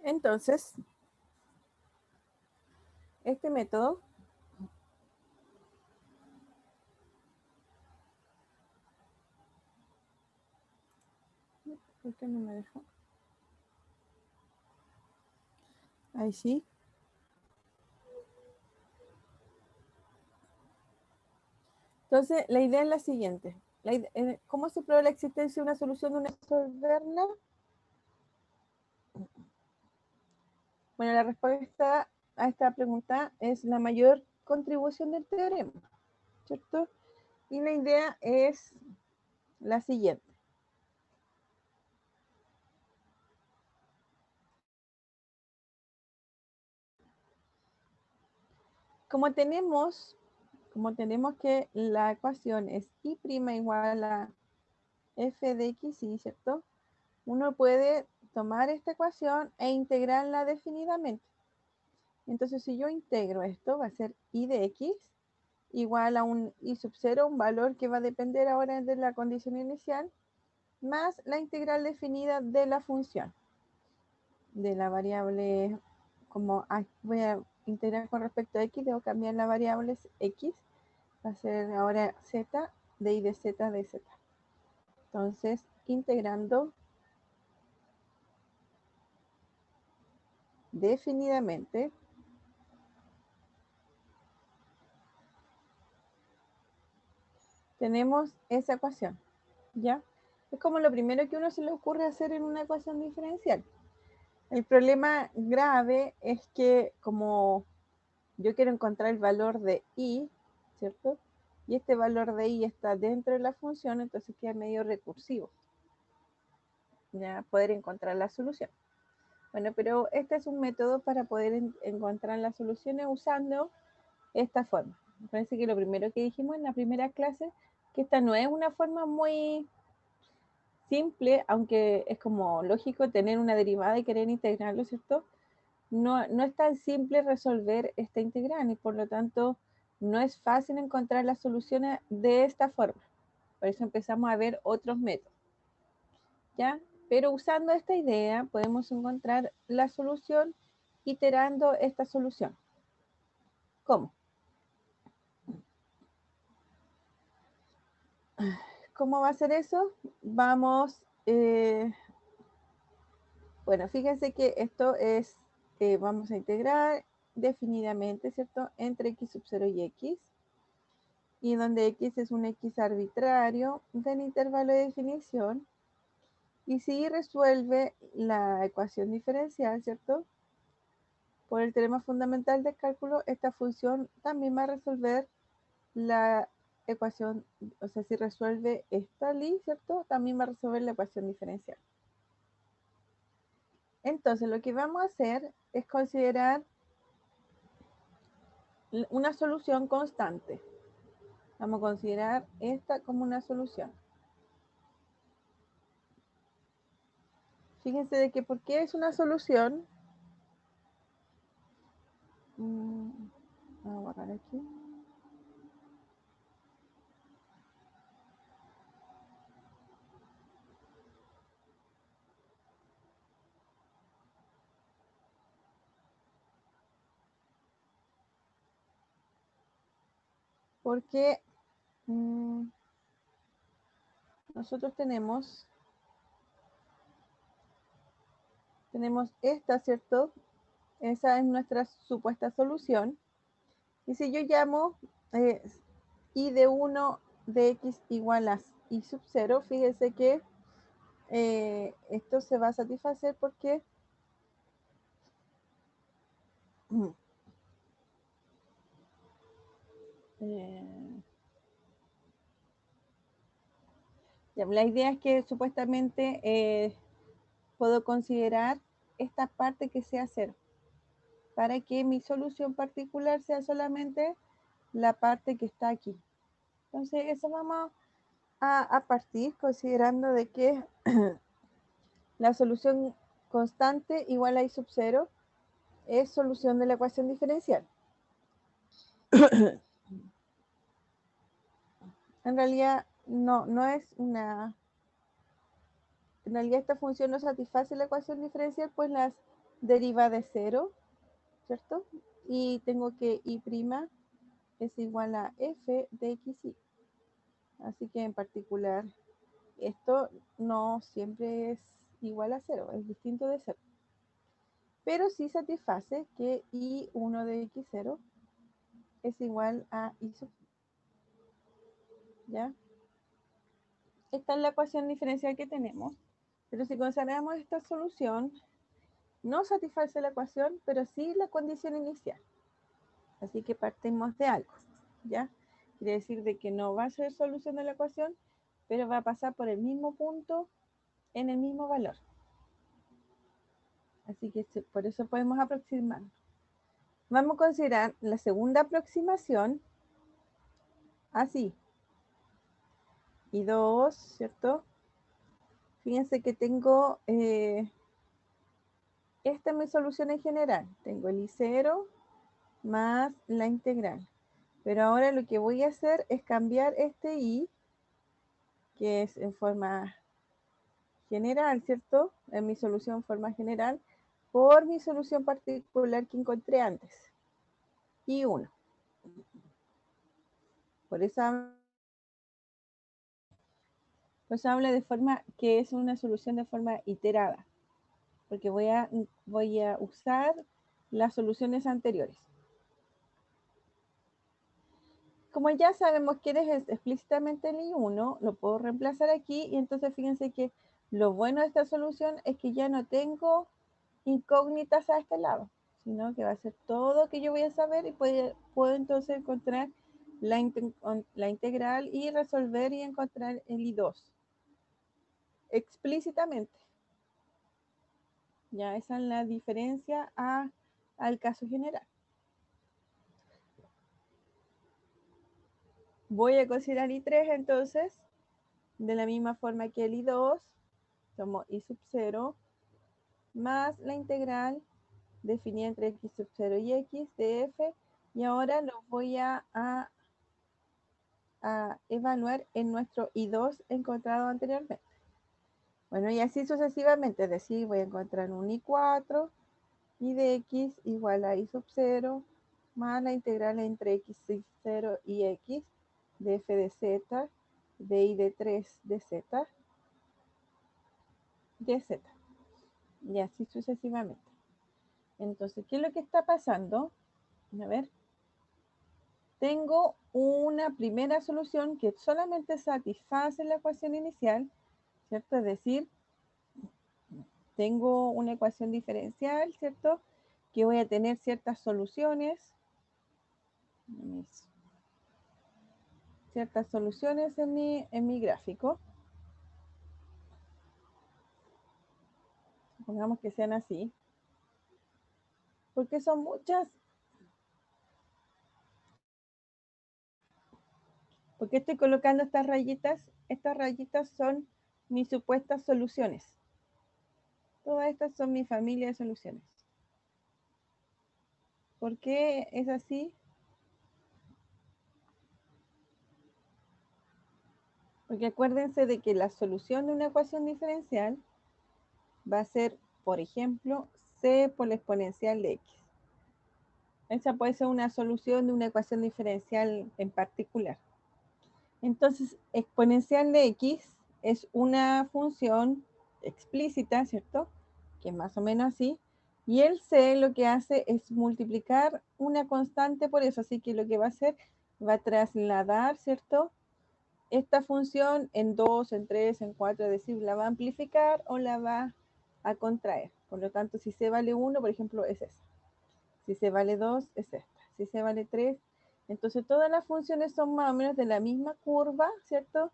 Entonces, este método ¿por qué no me deja? Ahí sí. Entonces, la idea es la siguiente. ¿Cómo se prueba la existencia de una solución de una resolverla? Bueno, la respuesta a esta pregunta es la mayor contribución del teorema, ¿cierto? Y la idea es la siguiente. Como tenemos que la ecuación es y' igual a f de x, y, ¿cierto? Uno puede tomar esta ecuación e integrarla definidamente. Entonces, si yo integro esto, va a ser y de x igual a un y sub 0, un valor que va a depender ahora de la condición inicial, más la integral definida de la función, de la variable, como voy a integrar con respecto a x, debo cambiar la variable x, va a ser ahora z de y de z de z. Entonces, integrando definidamente, tenemos esa ecuación, ¿ya? Es como lo primero que uno se le ocurre hacer en una ecuación diferencial. El problema grave es que como yo quiero encontrar el valor de y, ¿cierto? Y este valor de y está dentro de la función, entonces queda medio recursivo, ya poder encontrar la solución. Bueno, pero este es un método para poder encontrar las soluciones usando esta forma. Me parece que lo primero que dijimos en la primera clase, que esta no es una forma muy simple, aunque es como lógico tener una derivada y querer integrarlo, ¿cierto? No, no es tan simple resolver esta integral y por lo tanto no es fácil encontrar las soluciones de esta forma. Por eso empezamos a ver otros métodos, ¿ya? Pero usando esta idea podemos encontrar la solución iterando esta solución. ¿Cómo? ¿Cómo va a ser eso? Vamos, bueno, fíjense que esto es, vamos a integrar definidamente, ¿cierto? Entre x sub 0 y x, y donde x es un x arbitrario del intervalo de definición, y si resuelve la ecuación diferencial, ¿cierto? Por el teorema fundamental del cálculo, esta función también va a resolver la ecuación, o sea, si resuelve esta li, ¿cierto? También va a resolver la ecuación diferencial. Entonces, lo que vamos a hacer es considerar una solución constante. Vamos a considerar esta como una solución. Fíjense de que, ¿por qué es una solución? Voy a borrar aquí. Porque nosotros tenemos esta, ¿cierto? Esa es nuestra supuesta solución. Y si yo llamo y de 1 de x igual a y sub 0, fíjese que esto se va a satisfacer porque la idea es que supuestamente puedo considerar esta parte que sea 0 para que mi solución particular sea solamente la parte que está aquí. Entonces, eso vamos a partir considerando de que la solución constante igual a y sub 0 es solución de la ecuación diferencial. En realidad, no es una... En realidad esta función no satisface la ecuación diferencial, pues las deriva de 0, ¿cierto? Y tengo que y' es igual a f de xy. Así que en particular, esto no siempre es igual a 0, es distinto de 0. Pero sí satisface que I1 de x0 es igual a I sub 0. ¿Ya? Esta es la ecuación diferencial que tenemos. Pero si consideramos esta solución, no satisface la ecuación, pero sí la condición inicial. Así que partimos de algo, ¿ya? Quiere decir de que no va a ser solución de la ecuación, pero va a pasar por el mismo punto en el mismo valor. Así que por eso podemos aproximar. Vamos a considerar la segunda aproximación así. Y 2, ¿cierto? Fíjense que tengo, esta es mi solución en general. Tengo el I0 más la integral. Pero ahora lo que voy a hacer es cambiar este I, que es en forma general, ¿cierto? En mi solución en forma general, por mi solución particular que encontré antes. I1. Por eso habla de forma que es una solución de forma iterada, porque voy a usar las soluciones anteriores. Como ya sabemos quién es explícitamente el I1, lo puedo reemplazar aquí y entonces fíjense que lo bueno de esta solución es que ya no tengo incógnitas a este lado, sino que va a ser todo que yo voy a saber y puedo entonces encontrar la integral y resolver y encontrar el I2 explícitamente. Ya esa es la diferencia al caso general. Voy a considerar I3 entonces, de la misma forma que el I2, somos I sub 0 más la integral definida entre x sub 0 y x de f, y ahora lo voy a evaluar en nuestro I2 encontrado anteriormente. Bueno, y así sucesivamente, es decir, voy a encontrar un I4, y de x igual a I sub 0, más la integral entre x sub 0 y x, de f de z, de I de 3 de z, de z, y así sucesivamente. Entonces, ¿qué es lo que está pasando? A ver, tengo una primera solución que solamente satisface la ecuación inicial, ¿cierto? Es decir, tengo una ecuación diferencial, ¿cierto? Que voy a tener ciertas soluciones, en mi gráfico. Pongamos que sean así. Porque son muchas. Porque estoy colocando estas rayitas. Estas rayitas son mis supuestas soluciones. Todas estas son mi familia de soluciones. ¿Por qué es así? Porque acuérdense de que la solución de una ecuación diferencial va a ser, por ejemplo, c por la exponencial de x. Esa puede ser una solución de una ecuación diferencial en particular. Entonces, exponencial de x es una función explícita, ¿cierto? Que es más o menos así. Y el c lo que hace es multiplicar una constante por eso. Así que lo que va a hacer, va a trasladar, ¿cierto? Esta función en 2, en 3, en 4, es decir, la va a amplificar o la va a contraer. Por lo tanto, si c vale 1, por ejemplo, es esa. Si c vale 2, es esta. Si c vale 3, entonces todas las funciones son más o menos de la misma curva, ¿cierto?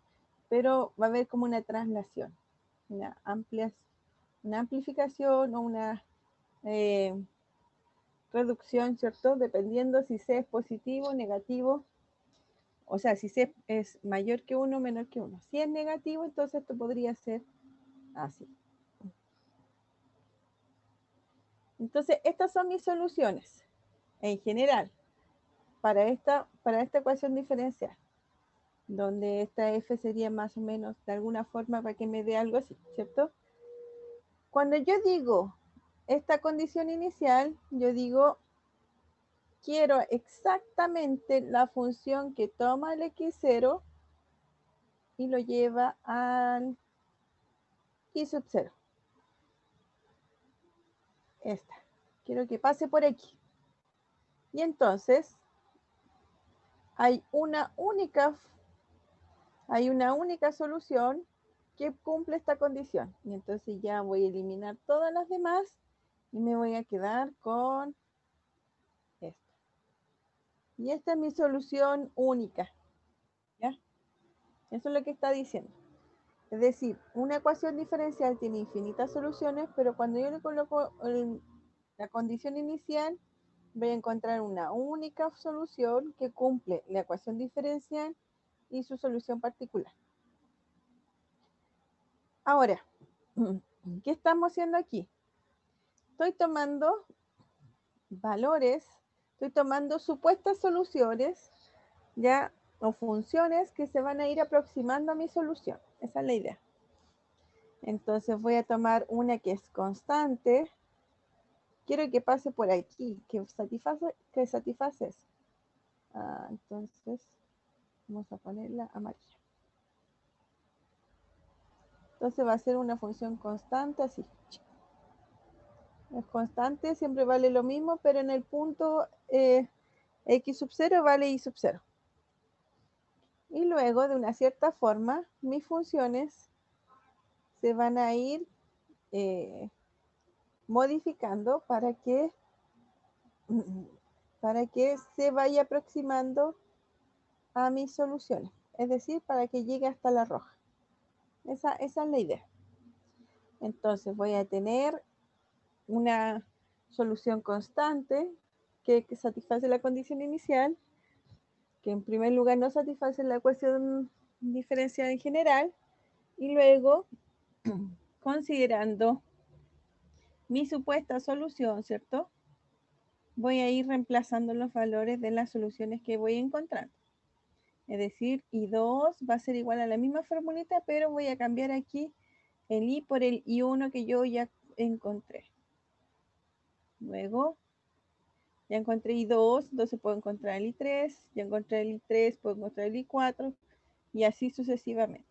Pero va a haber como una traslación, una amplificación o una reducción, ¿cierto? Dependiendo si c es positivo o negativo. O sea, si c es mayor que 1 o menor que 1. Si es negativo, entonces esto podría ser así. Entonces, estas son mis soluciones en general para esta ecuación diferencial, donde esta f sería más o menos de alguna forma para que me dé algo así, ¿cierto? Cuando yo digo esta condición inicial, yo digo, quiero exactamente la función que toma el x0 y lo lleva al y sub 0. Esta. Quiero que pase por aquí. Y entonces hay una única solución que cumple esta condición. Y entonces ya voy a eliminar todas las demás y me voy a quedar con esta. Y esta es mi solución única. ¿Ya? Eso es lo que está diciendo. Es decir, una ecuación diferencial tiene infinitas soluciones, pero cuando yo le coloco la condición inicial, voy a encontrar una única solución que cumple la ecuación diferencial y su solución particular. Ahora, ¿qué estamos haciendo aquí? Estoy tomando valores, estoy tomando supuestas soluciones, ya, o funciones que se van a ir aproximando a mi solución. Esa es la idea. Entonces voy a tomar una que es constante. Quiero que pase por aquí, que satisface eso. Entonces vamos a ponerla amarilla. Entonces va a ser una función constante así. Es constante, siempre vale lo mismo, pero en el punto x sub 0 vale y sub 0. Y luego, de una cierta forma, mis funciones se van a ir modificando para que se vaya aproximando a mis soluciones. Es decir, para que llegue hasta la roja. Esa es la idea. Entonces voy a tener una solución constante que satisface la condición inicial, que en primer lugar no satisface la ecuación diferencial en general, y luego, considerando mi supuesta solución, ¿cierto? Voy a ir reemplazando los valores de las soluciones que voy encontrando. Es decir, I2 va a ser igual a la misma formulita, pero voy a cambiar aquí el I por el I1 que yo ya encontré. Luego, ya encontré I2, entonces puedo encontrar el I3, ya encontré el I3, puedo encontrar el I4, y así sucesivamente.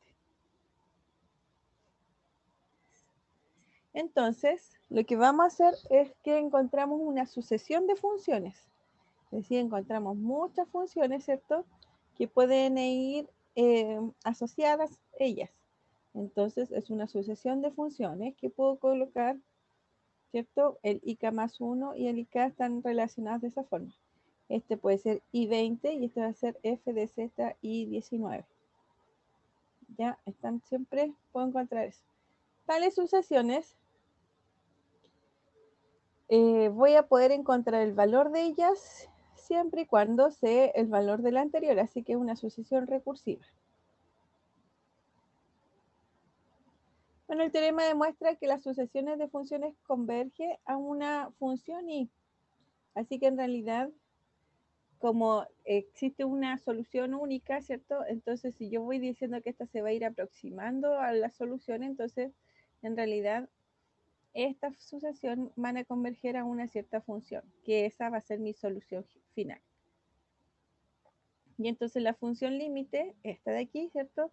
Entonces, lo que vamos a hacer es que encontramos una sucesión de funciones. Es decir, encontramos muchas funciones, ¿cierto? Que pueden ir asociadas ellas. Entonces, es una sucesión de funciones que puedo colocar, ¿cierto? El IK más 1 y el IK están relacionados de esa forma. Este puede ser I20 y este va a ser f de z I19. Ya están siempre, puedo encontrar eso. Tales sucesiones, voy a poder encontrar el valor de ellas siempre y cuando sé el valor de la anterior, así que es una sucesión recursiva. Bueno, el teorema demuestra que las sucesiones de funciones convergen a una función y, así que en realidad, como existe una solución única, ¿cierto? Entonces, si yo voy diciendo que esta se va a ir aproximando a la solución, entonces, en realidad, esta sucesión van a converger a una cierta función, que esa va a ser mi solución final. Y entonces la función límite, esta de aquí, ¿cierto?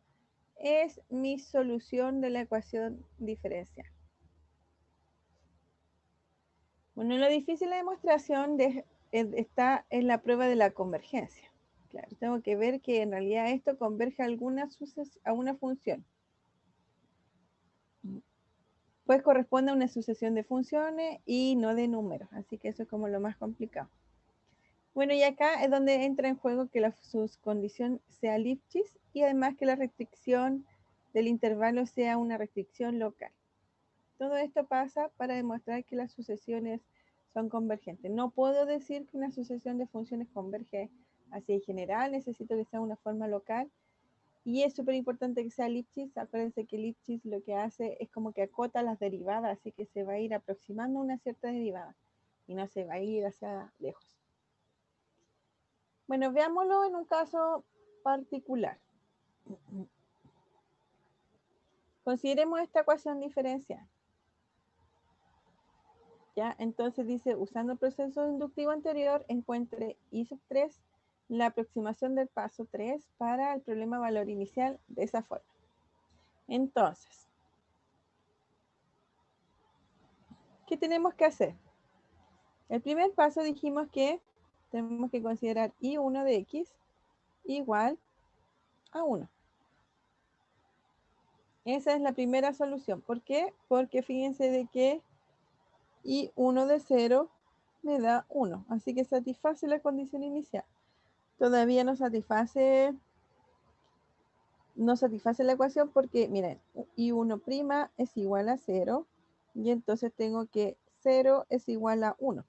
Es mi solución de la ecuación diferencial. Bueno, lo difícil de la demostración está en la prueba de la convergencia. Claro, tengo que ver que en realidad esto converge a una función. Pues corresponde a una sucesión de funciones y no de números, así que eso es como lo más complicado. Bueno, y acá es donde entra en juego que su condición sea Lipschitz y además que la restricción del intervalo sea una restricción local. Todo esto pasa para demostrar que las sucesiones son convergentes. No puedo decir que una sucesión de funciones converge hacia el general, necesito que sea una forma local. Y es súper importante que sea Lipschitz. Acuérdense que Lipschitz lo que hace es como que acota las derivadas, así que se va a ir aproximando a una cierta derivada y no se va a ir hacia lejos. Bueno, veámoslo en un caso particular. Consideremos esta ecuación diferencial. ¿Ya? Entonces dice, usando el proceso inductivo anterior, encuentre I sub 3 la aproximación del paso 3 para el problema valor inicial de esa forma. Entonces, ¿qué tenemos que hacer? El primer paso dijimos que tenemos que considerar I1 de X igual a 1. Esa es la primera solución. ¿Por qué? Porque fíjense de que I1 de 0 me da 1. Así que satisface la condición inicial. Todavía no satisface la ecuación porque, miren, I1' es igual a 0 y entonces tengo que 0 es igual a 1.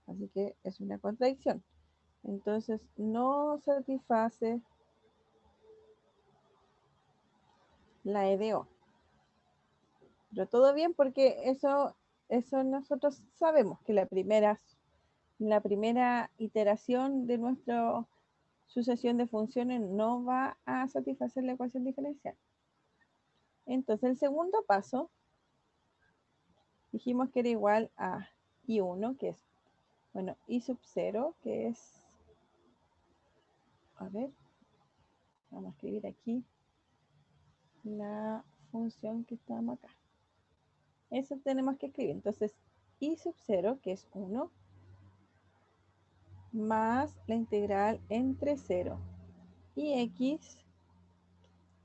Así que es una contradicción. Entonces no satisface la EDO. Pero todo bien porque eso nosotros sabemos que la primera iteración de nuestra sucesión de funciones no va a satisfacer la ecuación diferencial. Entonces el segundo paso dijimos que era igual a I1, que es, bueno, I sub 0, que es, a ver, vamos a escribir aquí la función que estamos acá. Eso tenemos que escribir. Entonces, I sub 0, que es 1, más la integral entre 0 y x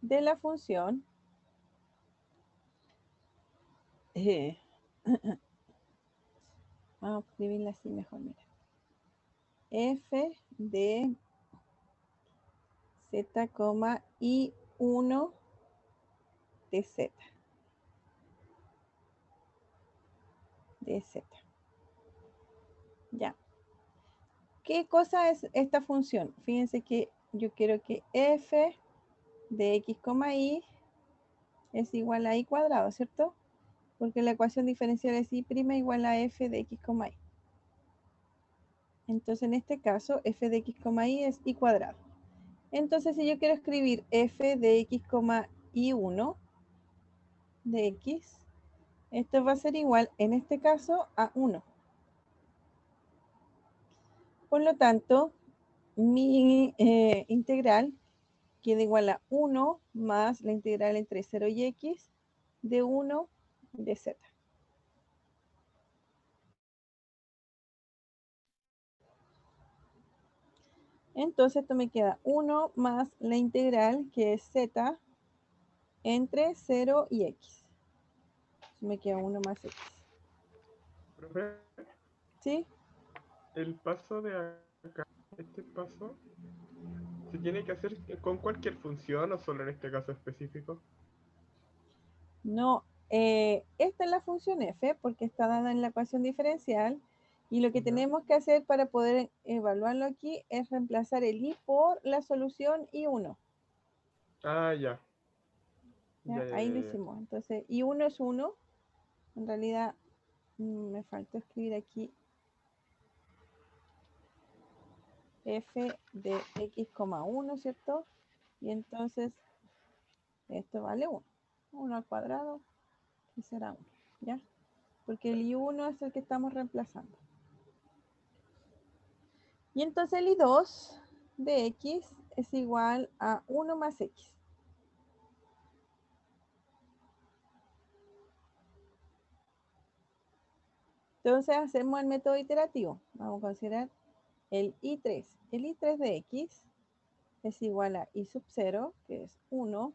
de la función vamos a escribirla así mejor, mira. F de z, I1 de z. De z. Ya. ¿Qué cosa es esta función? Fíjense que yo quiero que f de x, y es igual a y cuadrado, ¿cierto? Porque la ecuación diferencial es y' igual a f de x, y. Entonces, en este caso, f de x, y es y cuadrado. Entonces, si yo quiero escribir f de x, y1 de x, esto va a ser igual, en este caso, a 1. Por lo tanto, mi integral queda igual a 1 más la integral entre 0 y x de 1 de z. Entonces esto me queda 1 más la integral que es z entre 0 y x. Me queda 1 más x. Profe, ¿Sí? el paso de acá, este paso, ¿se tiene que hacer con cualquier función o solo en este caso específico? No, esta es la función f porque está dada en la ecuación diferencial y lo que ¿Ya? tenemos que hacer para poder evaluarlo aquí es reemplazar el i por la solución i1. Ah, ya. Ya, ¿Ya? ya, Ahí ya, lo ya. hicimos. Entonces, i1 es 1. En realidad, me faltó escribir aquí f de x, 1, ¿cierto? Y entonces, esto vale 1. 1 al cuadrado, que será 1, ¿ya? Porque el i1 es el que estamos reemplazando. Y entonces el i2 de x es igual a 1 más x. Entonces hacemos el método iterativo. Vamos a considerar el i3. El i3 de x es igual a i sub 0, que es 1,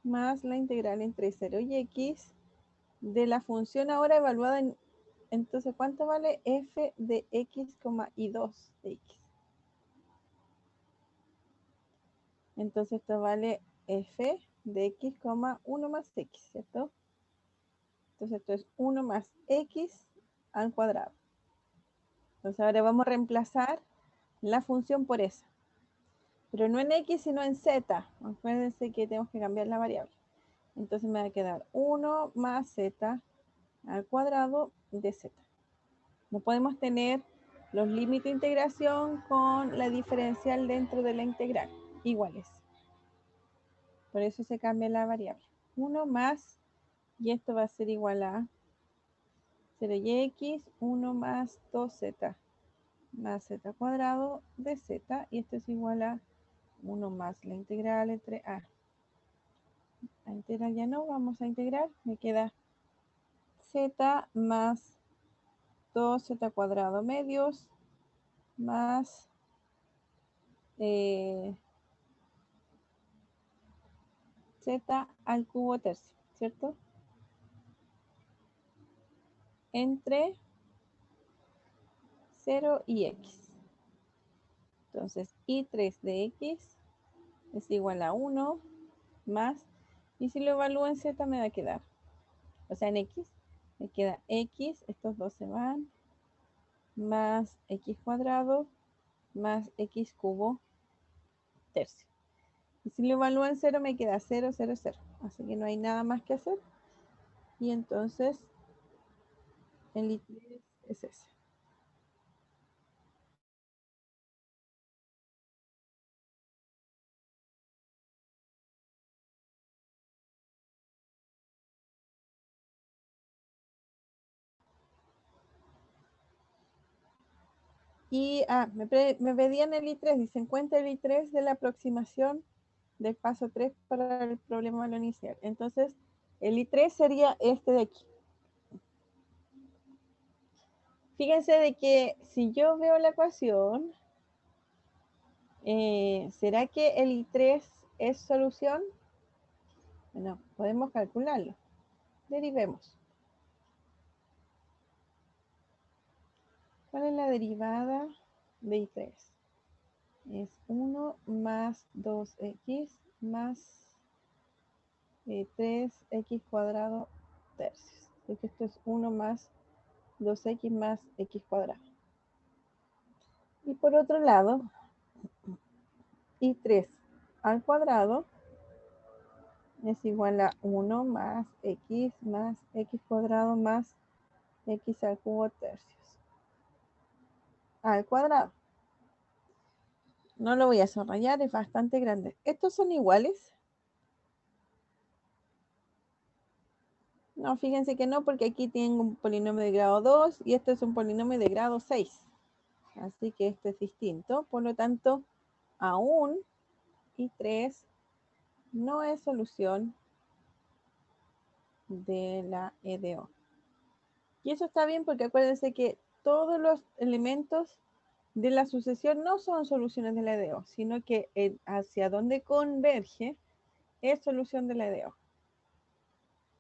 más la integral entre 0 y x de la función ahora evaluada en... Entonces, ¿cuánto vale f de x, i2 de x? Entonces, esto vale f de x, 1 más x, ¿cierto? Entonces, esto es 1 más x al cuadrado. Entonces, ahora vamos a reemplazar la función por esa. Pero no en x, sino en z. Acuérdense que tenemos que cambiar la variable. Entonces, me va a quedar 1 más z al cuadrado de z. No podemos tener los límites de integración con la diferencial dentro de la integral iguales. Por eso se cambia la variable. 1 más, y esto va a ser igual a 0 y x, 1 más 2z más z cuadrado de z, y esto es igual a 1 más la integral entre a. La integral ya no, vamos a integrar, me queda z más 2z cuadrado medios más z al cubo tercio, ¿cierto? Entre 0 y x. Entonces, y3 de x es igual a 1 más, y si lo evalúo en z me va a quedar, o sea en x, me queda x, estos dos se van, más x cuadrado más x cubo tercio. Y si lo evalúo en 0 me queda 0, 0, 0. Así que no hay nada más que hacer. Y entonces el I3 es ese. Y me pedían el I3, dice, encuentra el I3 de la aproximación del paso 3 para el problema de lo inicial. Entonces, el I3 sería este de aquí. Fíjense de que si yo veo la ecuación, ¿será que el I3 es solución? Bueno, podemos calcularlo. Derivemos. ¿Cuál es la derivada de I3? Es 1 más 2x más 3x cuadrado tercios. Porque esto es 1 más 2x más x cuadrado. Y por otro lado, I3 al cuadrado es igual a 1 más x cuadrado más x al cubo tercios al cuadrado. No lo voy a subrayar, es bastante grande. ¿Estos son iguales? No, fíjense que no, porque aquí tengo un polinomio de grado 2 y este es un polinomio de grado 6. Así que este es distinto. Por lo tanto, aún I3 no es solución de la EDO. Y eso está bien porque acuérdense que todos los elementos de la sucesión no son soluciones de la EDO, sino que hacia donde converge es solución de la EDO.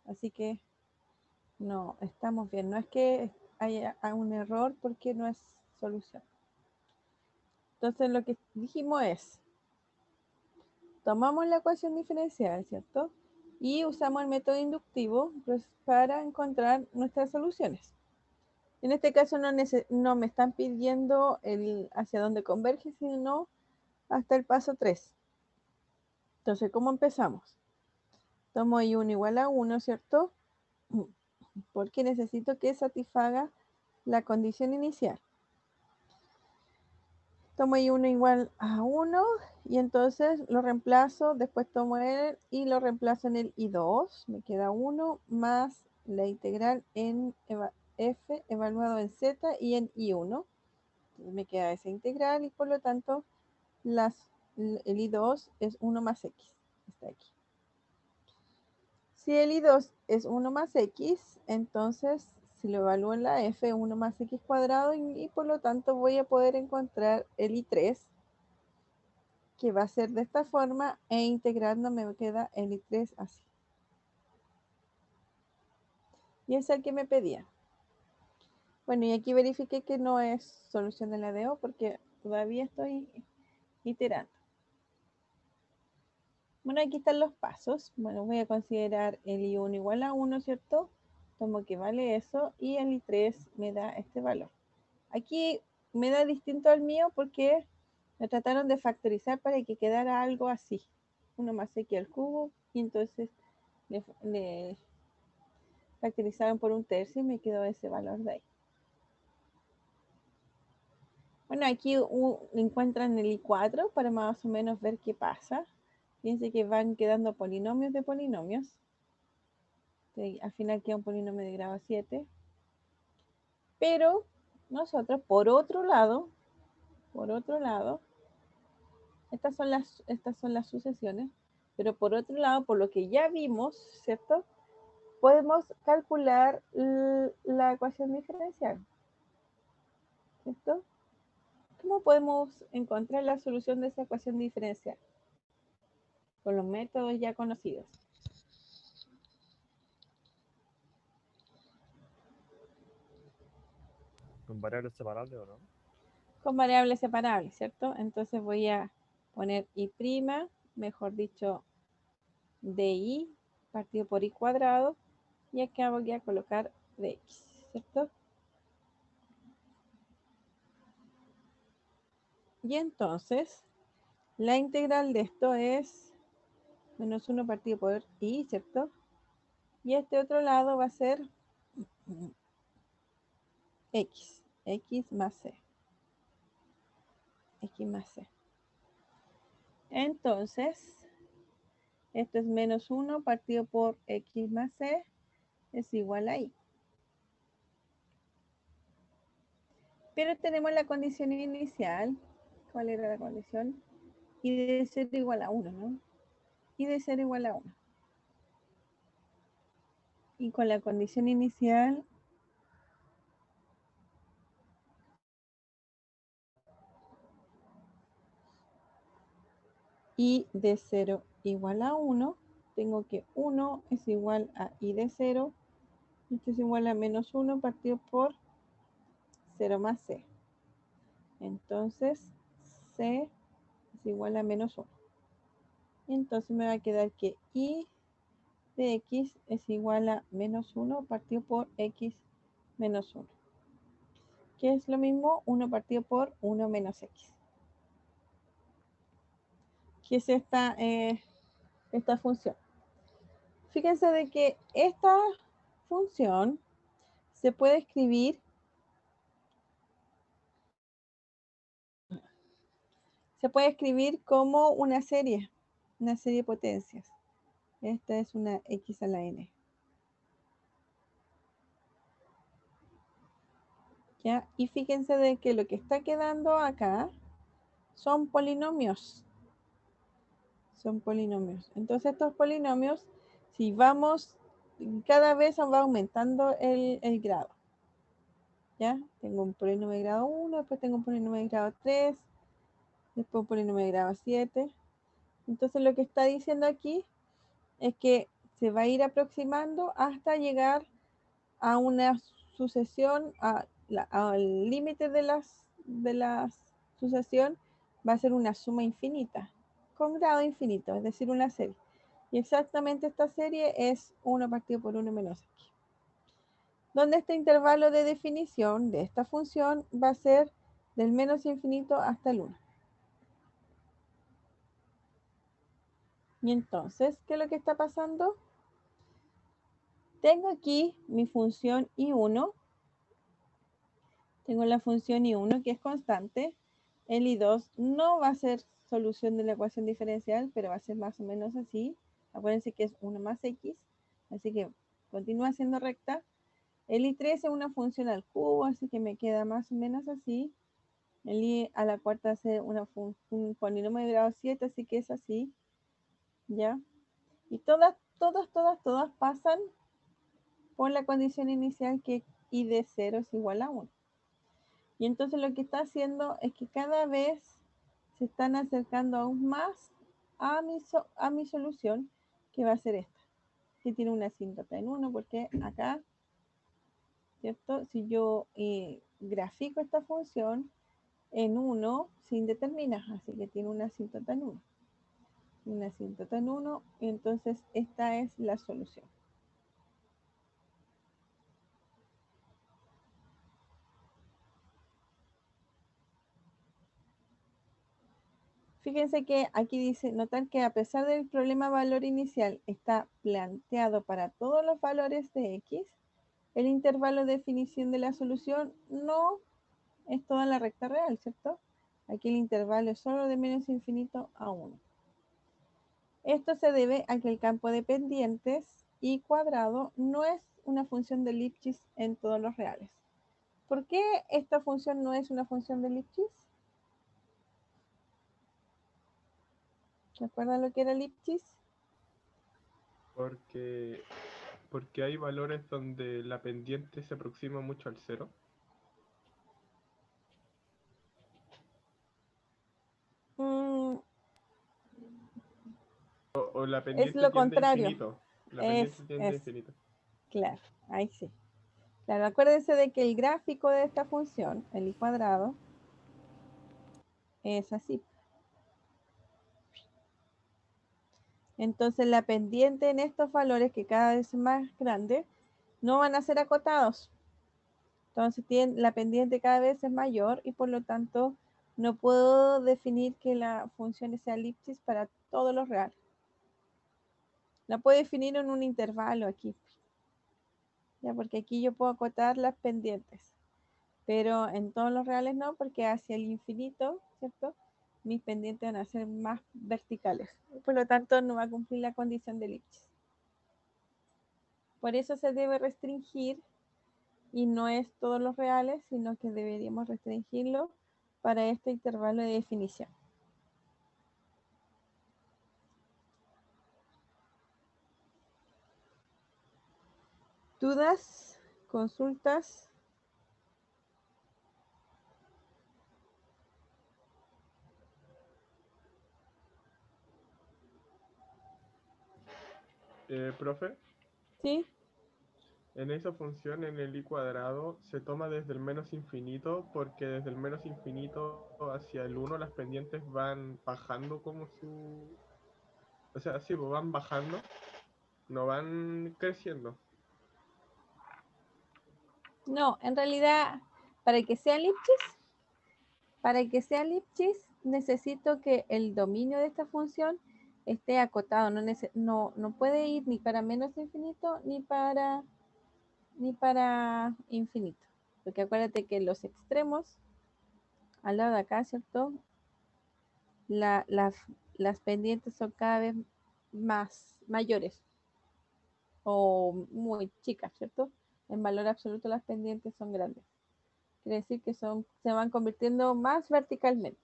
Así que no, estamos bien. No es que haya un error porque no es solución. Entonces lo que dijimos es, tomamos la ecuación diferencial, ¿cierto? Y usamos el método inductivo pues, para encontrar nuestras soluciones. En este caso no me están pidiendo hacia dónde converge, sino hasta el paso 3. Entonces, ¿cómo empezamos? Tomo I1 igual a 1, ¿cierto? Porque necesito que satisfaga la condición inicial. Tomo I1 igual a 1 y entonces lo reemplazo, después tomo él y lo reemplazo en el I2, me queda 1 más la integral en f evaluado en z y en I1. Entonces me queda esa integral y por lo tanto el I2 es 1 más x, está aquí. Si el I2 es 1 más x, entonces si lo evalúo en la f, 1 más x cuadrado y por lo tanto voy a poder encontrar el I3, que va a ser de esta forma, e integrando me queda el I3 así. Y es el que me pedía. Bueno, y aquí verifiqué que no es solución de la DO porque todavía estoy iterando. Bueno, aquí están los pasos. Bueno, voy a considerar el I1 igual a 1, ¿cierto? Tomo que vale eso y el I3 me da este valor. Aquí me da distinto al mío porque me trataron de factorizar para que quedara algo así. 1 más x al cubo y entonces le factorizaron por un tercio y me quedó ese valor de ahí. Bueno, aquí encuentran el I4 para más o menos ver qué pasa. Fíjense que van quedando polinomios de polinomios. Al final queda un polinomio de grado 7. Pero nosotros, por otro lado, estas son las sucesiones, pero por otro lado, por lo que ya vimos, ¿cierto? Podemos calcular la ecuación diferencial, ¿cierto? ¿Cómo podemos encontrar la solución de esa ecuación diferencial? Con los métodos ya conocidos. ¿Con variables separables o no? Con variables separables, ¿cierto? Entonces voy a poner y', mejor dicho, di partido por y cuadrado, y acá voy a colocar dx, ¿cierto? Y entonces, la integral de esto es menos 1 partido por y, ¿cierto? Y este otro lado va a ser x más c. X más c. Entonces, esto es menos 1 partido por x más c es igual a y. Pero tenemos la condición inicial. ¿Cuál era la condición? Y de 0 igual a 1, ¿no? Y de 0 igual a 1. Y con la condición inicial, y de 0 igual a 1, tengo que 1 es igual a y de 0. Esto es igual a menos 1 partido por 0 más c. Entonces, c es igual a menos 1. Entonces me va a quedar que y de x es igual a menos 1 partido por x menos 1. Que es lo mismo 1 partido por 1 menos x. Que es esta función. Fíjense de que esta función se puede escribir como una serie de potencias. Esta es una x a la n. ¿Ya? Y fíjense de que lo que está quedando acá son polinomios. Son polinomios. Entonces estos polinomios, si vamos, cada vez va aumentando el grado. ¿Ya? Tengo un polinomio de grado 1, después tengo un polinomio de grado 3, después un polinomio de grado 7. Entonces lo que está diciendo aquí es que se va a ir aproximando hasta llegar a una sucesión, al límite de la sucesión va a ser una suma infinita, con grado infinito, es decir, una serie. Y exactamente esta serie es 1 partido por 1 menos x. Donde este intervalo de definición de esta función va a ser del menos infinito hasta el 1. Y entonces, ¿qué es lo que está pasando? Tengo aquí mi función i1. Tengo la función i1 que es constante. El i2 no va a ser solución de la ecuación diferencial, pero va a ser más o menos así. Acuérdense que es 1 más x, así que continúa siendo recta. El i3 es una función al cubo, así que me queda más o menos así. El i a la cuarta es un polinomio de grado 7, así que es así. ¿Ya? Y todas pasan por la condición inicial que i de 0 es igual a 1. Y entonces lo que está haciendo es que cada vez se están acercando aún más a mi solución, que va a ser esta, que tiene una asíntota en 1, porque acá, ¿cierto? Si yo grafico esta función en 1, se indetermina, así que tiene una asíntota en 1. Una asíntota en 1, y entonces esta es la solución. Fíjense que aquí dice, notar que a pesar del problema valor inicial está planteado para todos los valores de x, el intervalo de definición de la solución no es toda la recta real, ¿cierto? Aquí el intervalo es solo de menos infinito a 1. Esto se debe a que el campo de pendientes y cuadrado no es una función de Lipschitz en todos los reales. ¿Por qué esta función no es una función de Lipschitz? ¿Se acuerdan lo que era Lipschitz? Porque, porque hay valores donde la pendiente se aproxima mucho al cero. Mm, O la es pendiente lo tiende a contrario. infinito. La pendiente tiende a Es, infinito. claro, ahí sí. Claro, acuérdense de que el gráfico de esta función, el i cuadrado, es así. Entonces la pendiente en estos valores, que cada vez es más grande, no van a ser acotados. Entonces la pendiente cada vez es mayor y por lo tanto no puedo definir que la función sea elipsis para todos los reales. La puedo definir en un intervalo aquí, ya, porque aquí yo puedo acotar las pendientes, pero en todos los reales no, porque hacia el infinito, ¿cierto? Mis pendientes van a ser más verticales. Por lo tanto, no va a cumplir la condición de elipsis. Por eso se debe restringir, y no es todos los reales, sino que deberíamos restringirlo para este intervalo de definición. ¿Dudas? ¿Consultas? Profe, ¿Sí? en esa función, en el i cuadrado, se toma desde el menos infinito, porque desde el menos infinito hacia el uno las pendientes van bajando como su... O sea, sí, pues van bajando, no van creciendo. No, en realidad, para que sea Lipschitz, necesito que el dominio de esta función esté acotado. No puede ir ni para menos infinito ni para infinito. Porque acuérdate que los extremos, al lado de acá, ¿cierto? La- las, las pendientes son cada vez más mayores o muy chicas, ¿cierto? En valor absoluto las pendientes son grandes. Quiere decir que se van convirtiendo más verticalmente.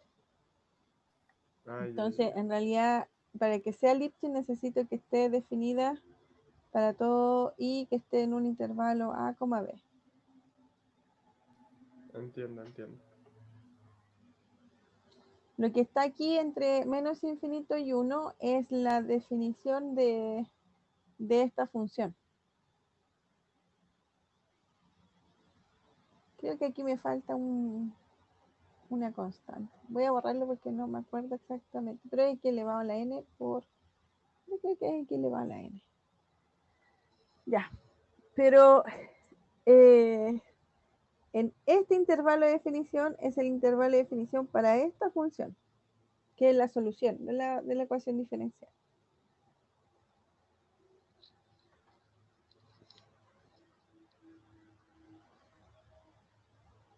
Ay, ay, Entonces, ay. en realidad, para que sea Lipschitz necesito que esté definida para todo y que esté en un intervalo A, B. Entiendo, entiendo. Lo que está aquí entre menos infinito y 1 es la definición de esta función. Creo que aquí me falta una constante. Voy a borrarlo porque no me acuerdo exactamente, pero es que elevado a la n por... Yo creo que es que elevado a la n. Ya, pero eh, en este intervalo de definición es el intervalo de definición para esta función, que es la solución de la ecuación diferencial.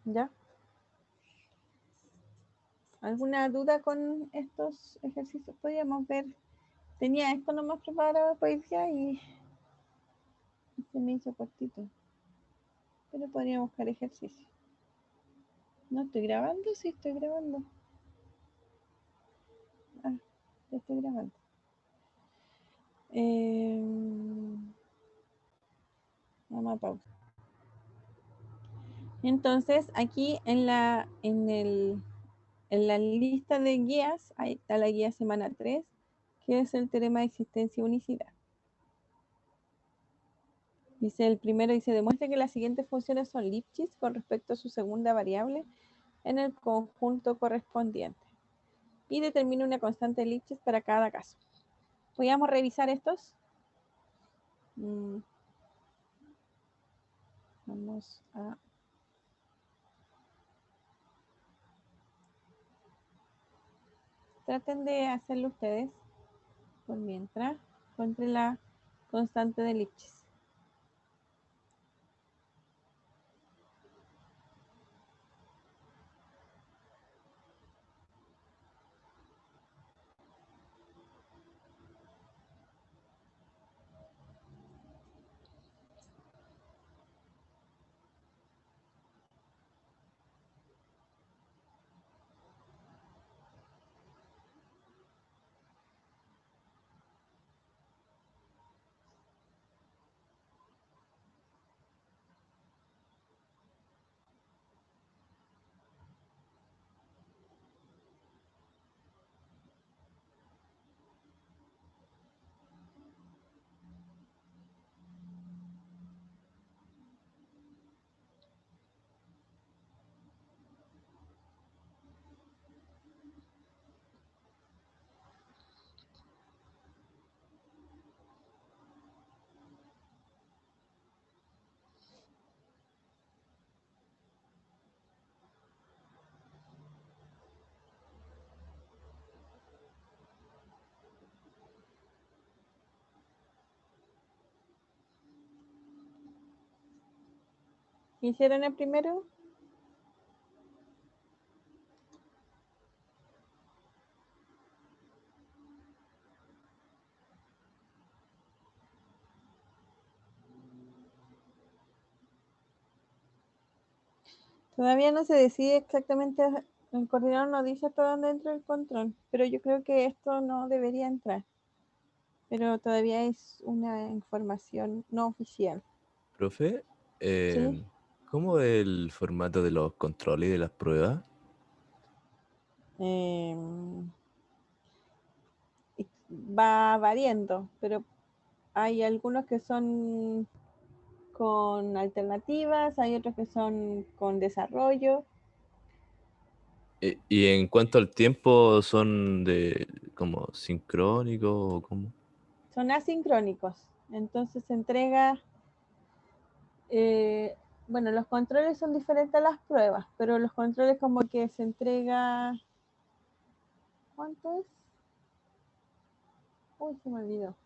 ¿Ya? ¿Alguna duda con estos ejercicios? Podríamos ver. Tenía esto nomás preparado para hoy día y se me hizo cortito. Pero podríamos buscar ejercicio. ¿No estoy grabando? Sí, estoy grabando. Ah, ya estoy grabando. Vamos a pausa. Entonces, aquí en la lista de guías, ahí está la guía semana 3, que es el teorema de existencia y unicidad. Dice, el primero dice, demuestra que las siguientes funciones son Lipschitz con respecto a su segunda variable en el conjunto correspondiente. Y determina una constante de Lipschitz para cada caso. ¿Podríamos revisar estos? Vamos a... Traten de hacerlo ustedes por mientras. Encuentren la constante de Lipschitz. ¿Hicieron el primero? Todavía no se decide exactamente, el coordinador no dice hasta dónde entra el control, pero yo creo que esto no debería entrar, pero todavía es una información no oficial. Profe, ¿Sí? ¿cómo es el formato de los controles y de las pruebas? Em, Va variando, pero hay algunos que son con alternativas, hay otros que son con desarrollo. Y en cuanto al tiempo, ¿son de como sincrónicos o cómo? Son asincrónicos. Entonces se entrega, eh, bueno, los controles son diferentes a las pruebas, pero los controles como que se entrega, ¿cuánto es? Uy, se me olvidó.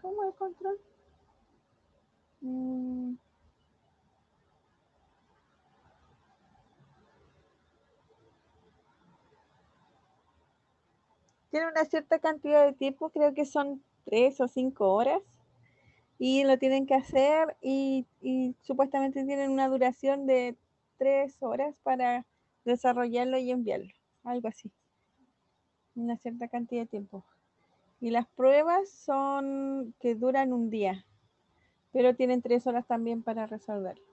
¿Cómo el control? Mm, tiene una cierta cantidad de tiempo, creo que son 3 o 5 horas, y lo tienen que hacer y supuestamente tienen una duración de 3 horas para desarrollarlo y enviarlo, algo así, una cierta cantidad de tiempo. Y las pruebas son que duran un día, pero tienen 3 horas también para resolverlo.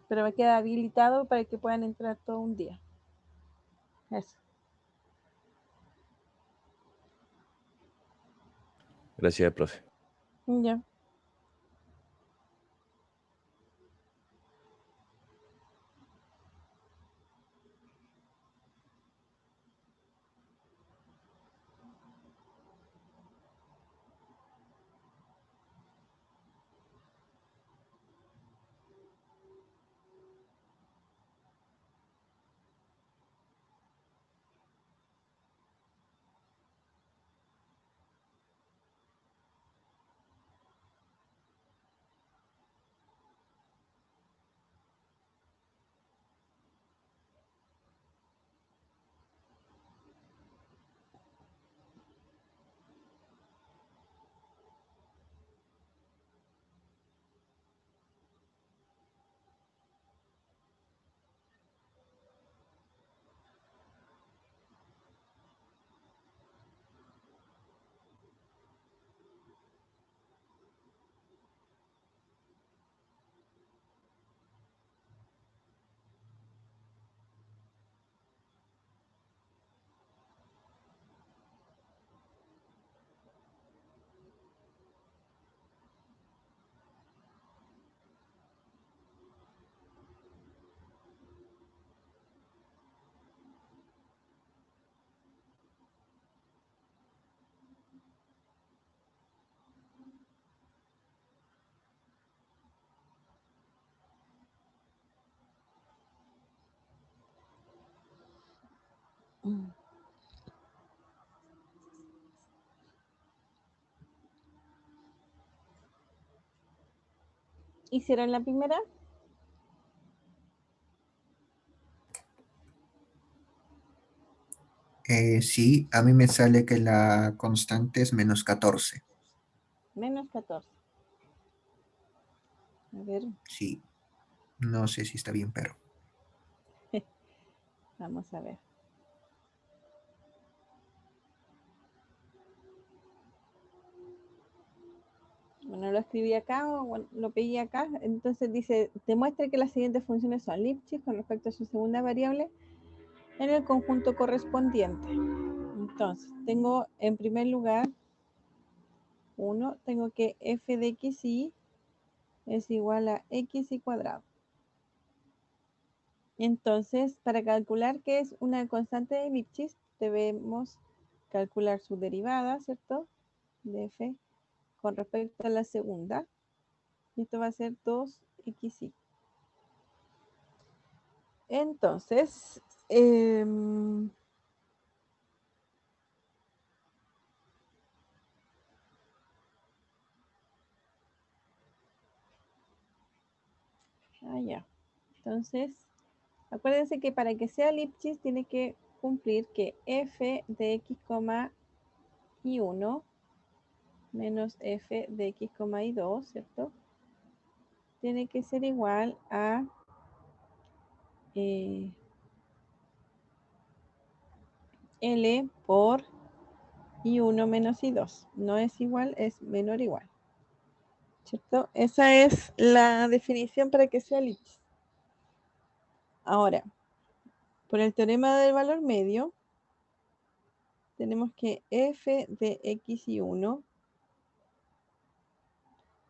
Pero me queda habilitado para que puedan entrar todo un día. Eso. Gracias, profe. Ya. ¿Hicieron la primera? Sí, a mí me sale que la constante es -14. -14. A ver, Sí, no sé si está bien, pero vamos a ver. Bueno, lo escribí acá o bueno, lo pedí acá. Entonces dice, demuestre que las siguientes funciones son Lipschitz con respecto a su segunda variable en el conjunto correspondiente. Entonces, tengo en primer lugar, tengo que f de x y es igual a x y cuadrado. Entonces, para calcular qué es una constante de Lipschitz, debemos calcular su derivada, ¿cierto? De f con respecto a la segunda. Y esto va a ser 2xy. Entonces, Entonces, acuérdense que para que sea Lipschitz tiene que cumplir que f de x, y1 menos f de x, y2, ¿cierto? Tiene que ser igual a L por y1 menos y2. No es igual, es menor o igual. ¿Cierto? Esa es la definición para que sea Lipschitz. Ahora, por el teorema del valor medio, tenemos que f de x y 1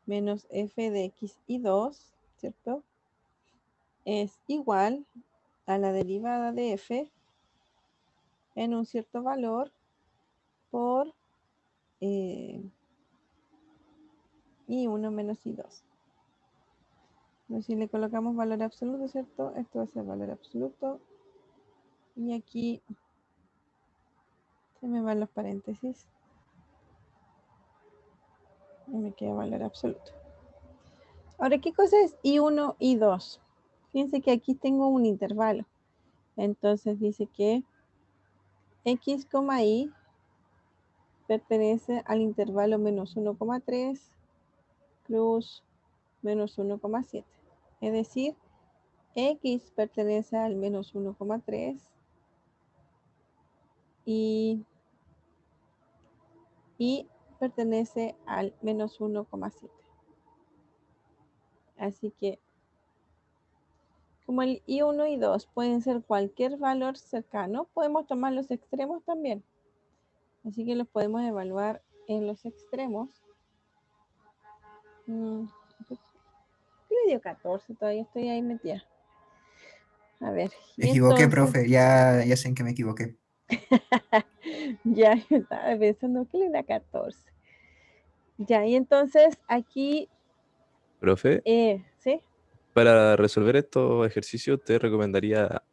menos f de x y 2, ¿cierto? Es igual a la derivada de f en un cierto valor por y1 menos y2. Entonces, si le colocamos valor absoluto, ¿cierto? Esto va a ser valor absoluto. Y aquí se me van los paréntesis. Y me queda valor absoluto. Ahora, ¿qué cosa es I1, I2? Fíjense que aquí tengo un intervalo. Entonces dice que X, Y pertenece al intervalo menos 1,3 plus menos 1,7. Es decir, X pertenece al menos 1,3 y Y pertenece al menos 1,7. Así que, como el I1 y 2 pueden ser cualquier valor cercano, podemos tomar los extremos también. Así que los podemos evaluar en los extremos. ¿Qué le dio 14? Todavía estoy ahí metida. A ver. Me equivoqué, entonces, profe, ya sé en que me equivoqué. ya yo estaba pensando que le da 14. Ya, y entonces aquí, Profe, ¿sí? para resolver estos ejercicios te recomendaría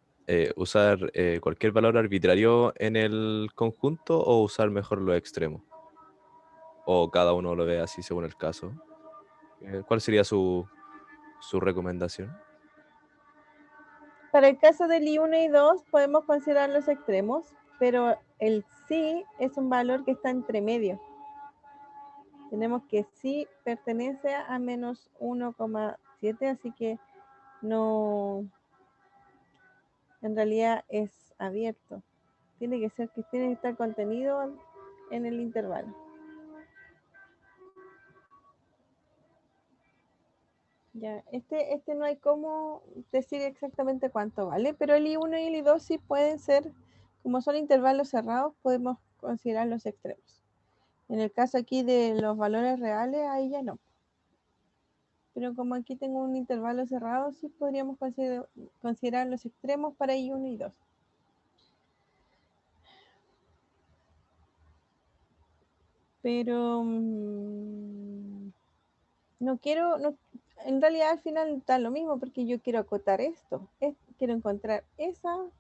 usar cualquier valor arbitrario en el conjunto o usar mejor los extremos. O cada uno lo ve así según el caso. ¿Cuál sería su recomendación? Para el caso del I1 y 2 podemos considerar los extremos, pero el sí es un valor que está entre medio. Tenemos que sí pertenece a menos 1,7, así que no, en realidad es abierto. Tiene que estar contenido en el intervalo. Ya, este no hay cómo decir exactamente cuánto vale, pero el I1 y el I2 sí pueden ser, como son intervalos cerrados, podemos considerar los extremos. En el caso aquí de los valores reales, ahí ya no. Pero como aquí tengo un intervalo cerrado, sí podríamos considerar los extremos para I1 y 2. Pero no quiero, en realidad al final está lo mismo porque yo quiero acotar esto. Quiero encontrar esa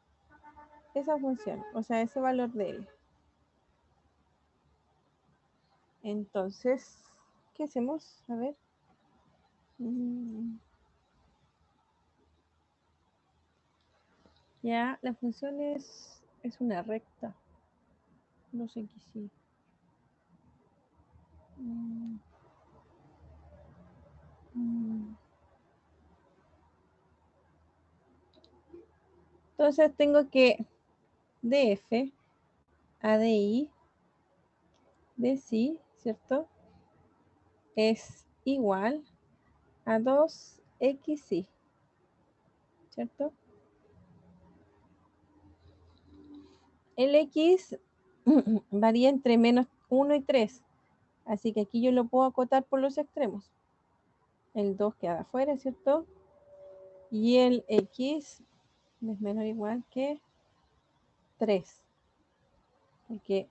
función, o sea, ese valor de L. Entonces, ¿qué hacemos? A ver. Ya, la función es una recta. No sé qué sí. Entonces tengo que df a di de sí, ¿cierto? Es igual a 2xy, ¿cierto? El x varía entre menos 1 y 3, así que aquí yo lo puedo acotar por los extremos. El 2 queda afuera, ¿cierto? Y el x es menor o igual que 3, porque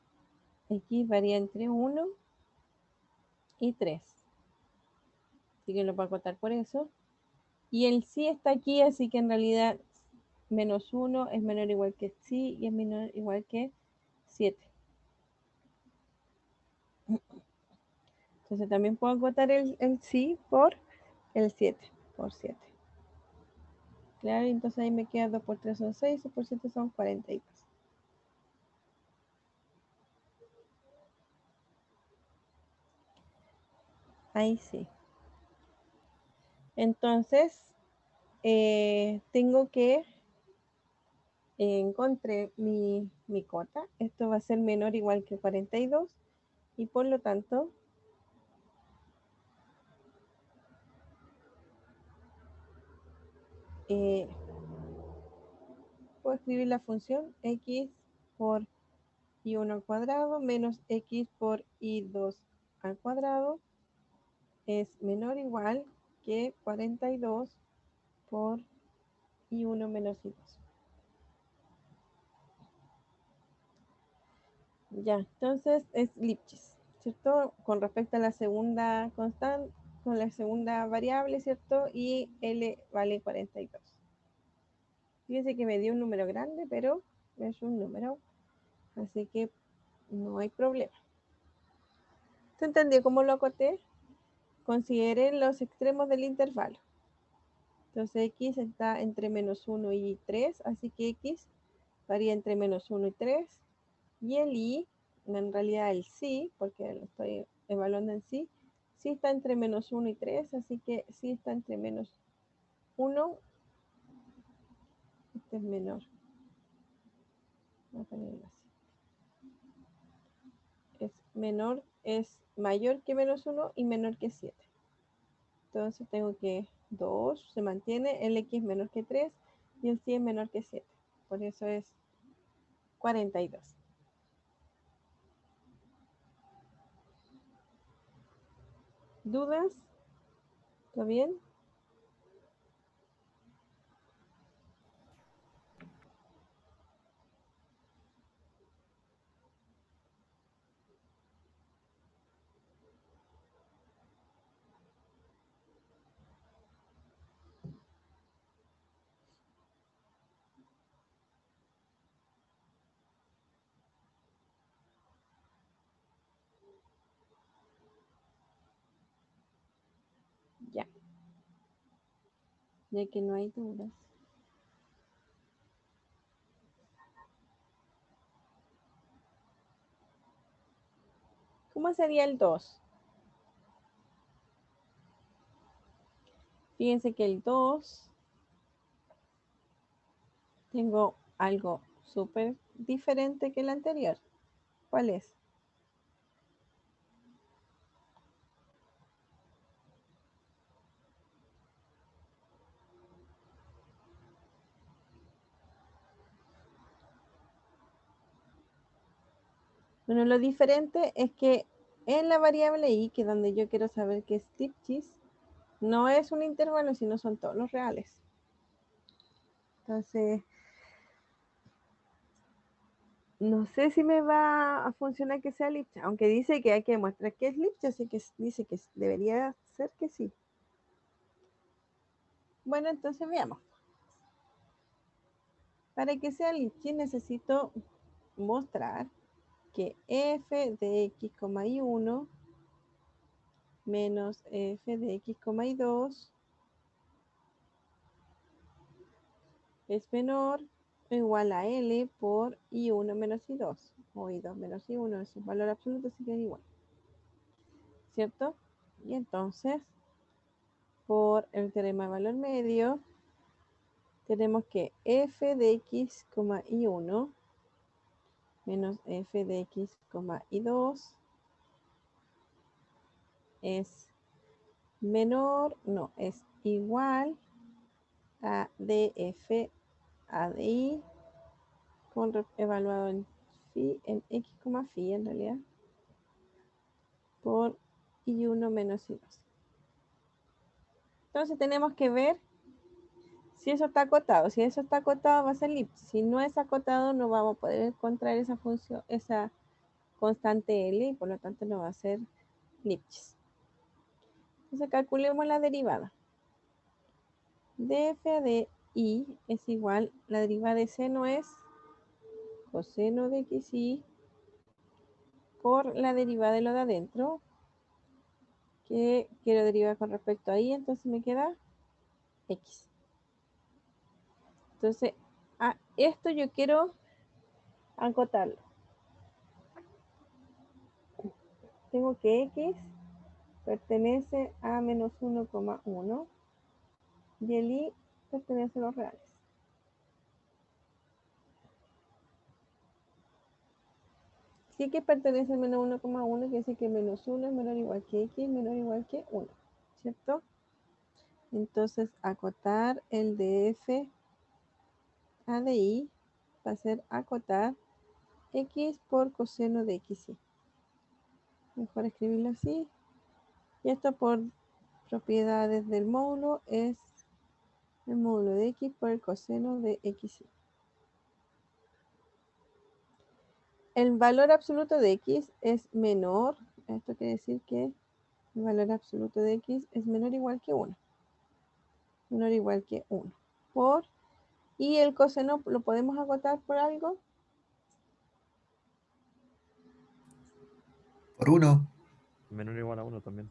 x varía entre 1 y 3. Así que lo puedo acotar por eso. Y el sí está aquí, así que en realidad menos 1 es menor o igual que sí y es menor o igual que 7. Entonces también puedo acotar el sí por el 7, por 7. Claro, entonces ahí me queda 2 por 3 son 6, 6 por 7 son 42. Ahí sí. Entonces, tengo que encontré mi cota. Esto va a ser menor o igual que 42 y por lo tanto eh, puedo escribir la función x por y1 al cuadrado menos x por y2 al cuadrado es menor o igual que 42 por y1 menos y2. Ya, entonces es Lipschitz, ¿cierto? Con respecto a la segunda constante, con la segunda variable, ¿cierto? Y L vale 42. Fíjense que me dio un número grande, pero es un número, así que no hay problema. ¿Se entendió cómo lo acoté? Consideren los extremos del intervalo. Entonces x está entre menos 1 y 3, así que x varía entre menos 1 y 3. Y el y, en realidad el sí, porque lo estoy evaluando en sí, sí está entre menos 1 y 3, así que sí está entre menos 1. Este es menor. Voy a ponerlo así. Es menor, es mayor que menos 1 y menor que 7. Entonces tengo que 2 se mantiene, el x menor que 3 y el 100 menor que 7. Por eso es 42. ¿Dudas? ¿Está bien? Ya. Ya que no hay dudas. ¿Cómo sería el 2? Fíjense que el 2 tengo algo súper diferente que el anterior. ¿Cuál es? Bueno, lo diferente es que en la variable y, que es donde yo quiero saber qué es Lipschitz, no es un intervalo, sino son todos los reales. Entonces, no sé si me va a funcionar que sea Lipschitz, aunque dice que hay que demostrar que es Lipschitz, así que dice que debería ser que sí. Bueno, entonces veamos. Para que sea Lipschitz necesito mostrar que f de x, y1 menos f de x, y2 es menor o igual a L por I1 menos I2, o I2 menos I1 es un valor absoluto, así que es igual, ¿cierto? Y entonces, por el teorema de valor medio, tenemos que f de x, y1 menos f de x, y2 es menor, no, es igual a df a de i evaluado en phi, en x, phi en realidad, por i1 menos i2. Entonces tenemos que ver si eso está acotado. Si eso está acotado va a ser Lipschitz. Si no es acotado no vamos a poder encontrar esa función, esa constante L y por lo tanto no va a ser Lipschitz. Entonces calculemos la derivada. Df de i es igual, la derivada de seno es coseno de xy por la derivada de lo de adentro, que quiero derivar con respecto a y, entonces me queda x. Entonces, a esto yo quiero acotarlo. Tengo que x pertenece a menos 1,1 y el y pertenece a los reales. Si x pertenece a menos 1,1, quiere decir que menos 1 es menor o igual que x, menor o igual que 1, ¿cierto? Entonces, acotar el de f a de y va a ser acotar x por coseno de xy. Mejor escribirlo así. Y esto por propiedades del módulo es el módulo de x por el coseno de xy. El valor absoluto de x es menor, esto quiere decir que el valor absoluto de x es menor o igual que 1. Menor o igual que 1. Y el coseno lo podemos acotar por algo. Por 1. Menor o igual a 1 también.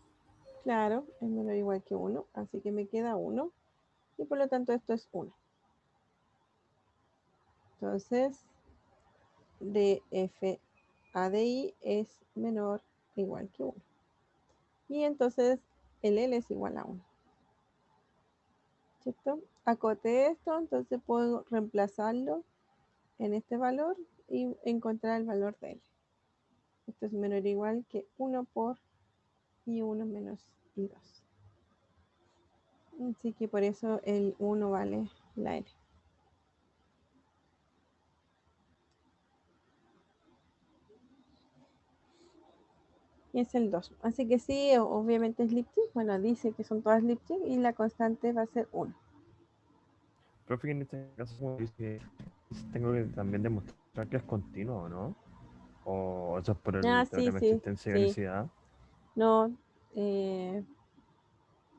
Claro, es menor o igual que 1, así que me queda 1. Y por lo tanto esto es 1. Entonces, de f a de y es menor o igual que 1. Y entonces el L es igual a 1. ¿Cierto? Acoté esto, entonces puedo reemplazarlo en este valor y encontrar el valor de L. Esto es menor o igual que 1 por y 1 menos y 2. Así que por eso el 1 vale la L. Y es el 2. Así que sí, obviamente es Lipschitz. Bueno, dice que son todas Lipschitz y la constante va a ser 1. Profe, en este caso, como dice, tengo que también demostrar que es continuo, ¿no? O eso es por Ah, el sí, teorema de sí, existencia y sí. unicidad. No,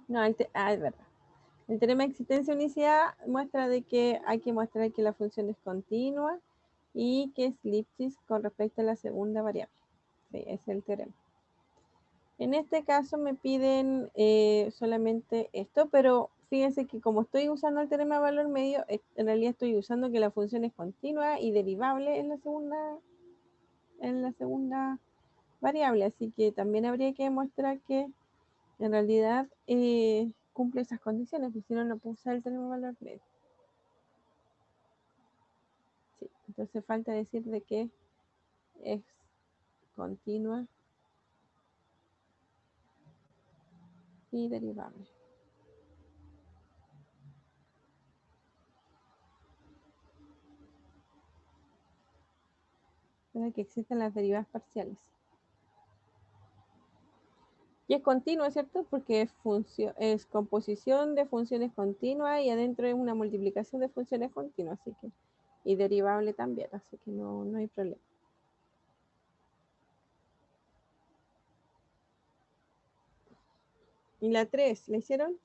no, es verdad. El teorema de existencia de unicidad muestra de que hay que mostrar que la función es continua y que es Lipschitz con respecto a la segunda variable. Sí, ese es el teorema. En este caso me piden solamente esto, pero fíjense que como estoy usando el teorema de valor medio, en realidad estoy usando que la función es continua y derivable en la segunda variable, así que también habría que demostrar que en realidad cumple esas condiciones, porque si no, no puedo usar el teorema de valor medio. Sí, entonces falta decir de que es continua y derivable. Para que existen las derivadas parciales. Y es continuo, ¿cierto? Porque es composición de funciones continuas y adentro es una multiplicación de funciones continuas, así que, y derivable también, así que no hay problema. ¿Y la 3? ¿La hicieron?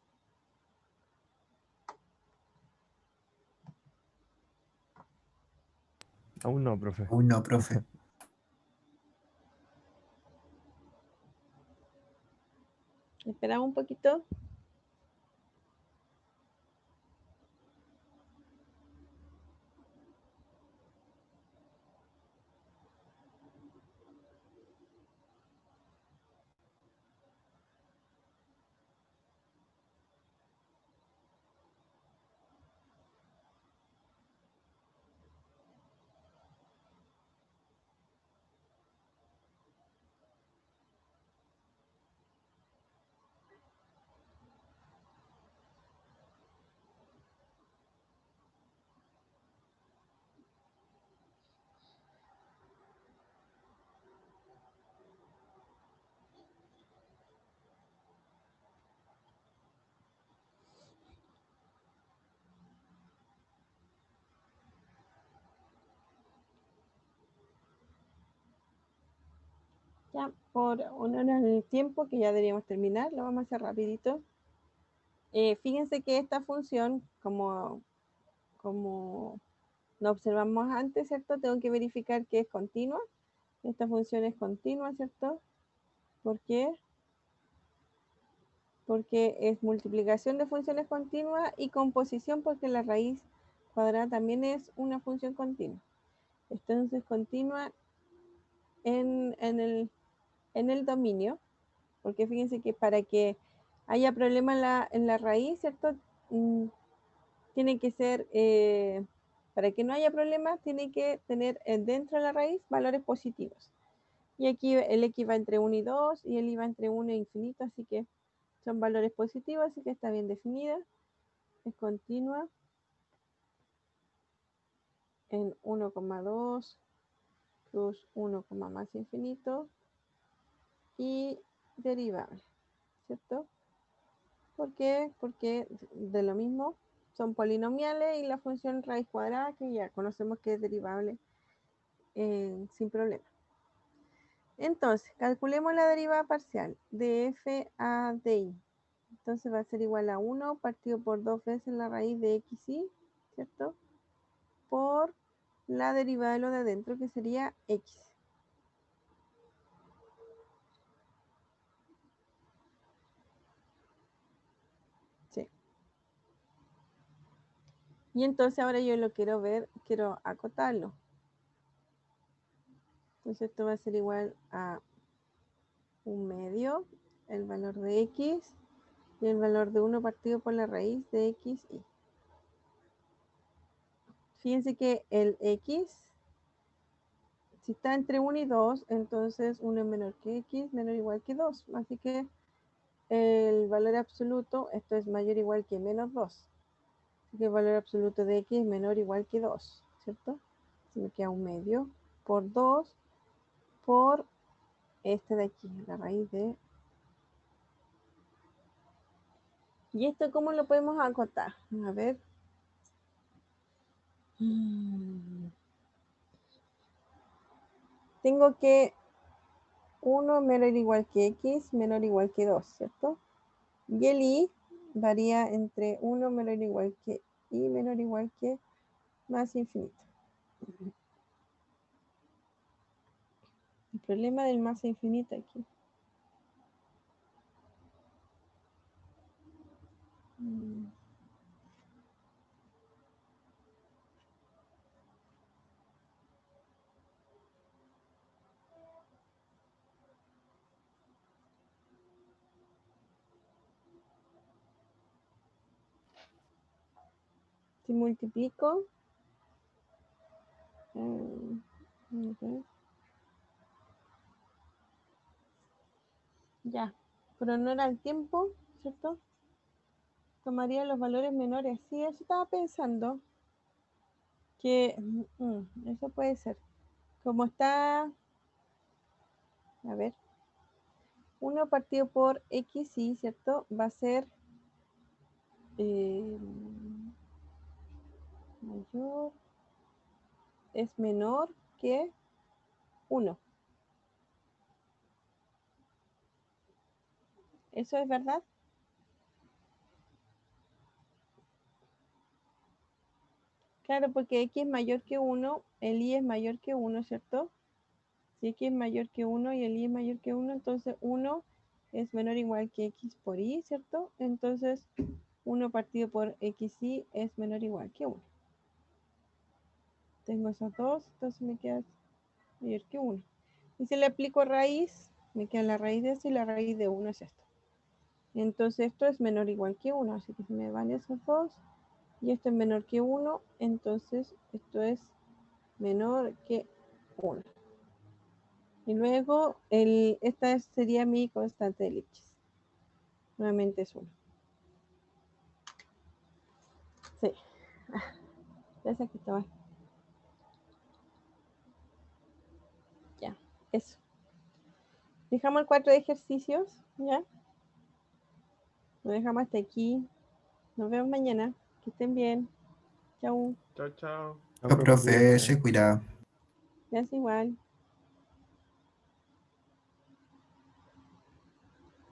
Aún no, profe. Aún no, profe. Esperamos un poquito. Ya, por honor al tiempo, que ya deberíamos terminar, lo vamos a hacer rapidito. Fíjense que esta función, como lo observamos antes, ¿cierto? Tengo que verificar que es continua. Esta función es continua, ¿cierto? ¿Por qué? Porque es multiplicación de funciones continuas y composición porque la raíz cuadrada también es una función continua. Entonces continua en el dominio, porque fíjense que para que haya problema en la raíz, ¿cierto? Tiene que ser, para que no haya problema, tiene que tener dentro de la raíz valores positivos. Y aquí el X va entre 1 y 2 y el Y va entre 1 e infinito, así que son valores positivos, así que está bien definida. Es continua en 1,2 plus 1, más infinito y derivable, ¿cierto? ¿Por qué? Porque de lo mismo son polinomiales y la función raíz cuadrada que ya conocemos que es derivable sin problema. Entonces, calculemos la derivada parcial de f a di. Entonces va a ser igual a 1 partido por 2 veces la raíz de xy, ¿cierto? Por la derivada de lo de adentro, que sería x. Sí. Y entonces ahora yo lo quiero ver, quiero acotarlo. Entonces esto va a ser igual a 1/2, el valor de x, y el valor de 1 partido por la raíz de xy. Fíjense que el x, si está entre 1 y 2, entonces 1 es menor que x, menor o igual que 2. Así que el valor absoluto, esto es mayor o igual que menos 2. Así que el valor absoluto de x es menor o igual que 2, ¿cierto? Se me queda 1/2 por 2 por este de aquí, la raíz de... ¿Y esto cómo lo podemos acotar? A ver. Tengo que 1 menor o igual que x, menor o igual que 2, ¿cierto? Y el y varía entre 1 menor o igual que y menor o igual que más infinito. El problema del más infinito aquí. Si multiplico, ya, pero no era el tiempo, ¿cierto? Tomaría los valores menores. Sí, eso estaba pensando que eso puede ser. Como está, a ver, 1 partido por xy, ¿cierto? Va a ser mayor, es menor que 1. ¿Eso es verdad? Claro, porque x es mayor que 1, el y es mayor que 1, ¿cierto? Si x es mayor que 1 y el y es mayor que 1, entonces 1 es menor o igual que x por y, ¿cierto? Entonces 1 partido por xy es menor o igual que 1. Tengo esos dos, entonces me queda mayor que 1. Y si le aplico raíz, me queda la raíz de esto y la raíz de 1 es esto. Entonces esto es menor o igual que 1, así que se me van esos dos. Y esto es menor que 1, entonces esto es menor que 1. Y luego esta sería mi constante de Lipschitz. Nuevamente es 1. Sí. Gracias, Cristóbal. Ya, eso. Dejamos el 4 de ejercicios, ¿ya? Lo dejamos hasta aquí. Nos vemos mañana. Que estén bien. Chau. Chao, chao. No, Chao, profe, profe, cuídese. se cuida. Gracias igual.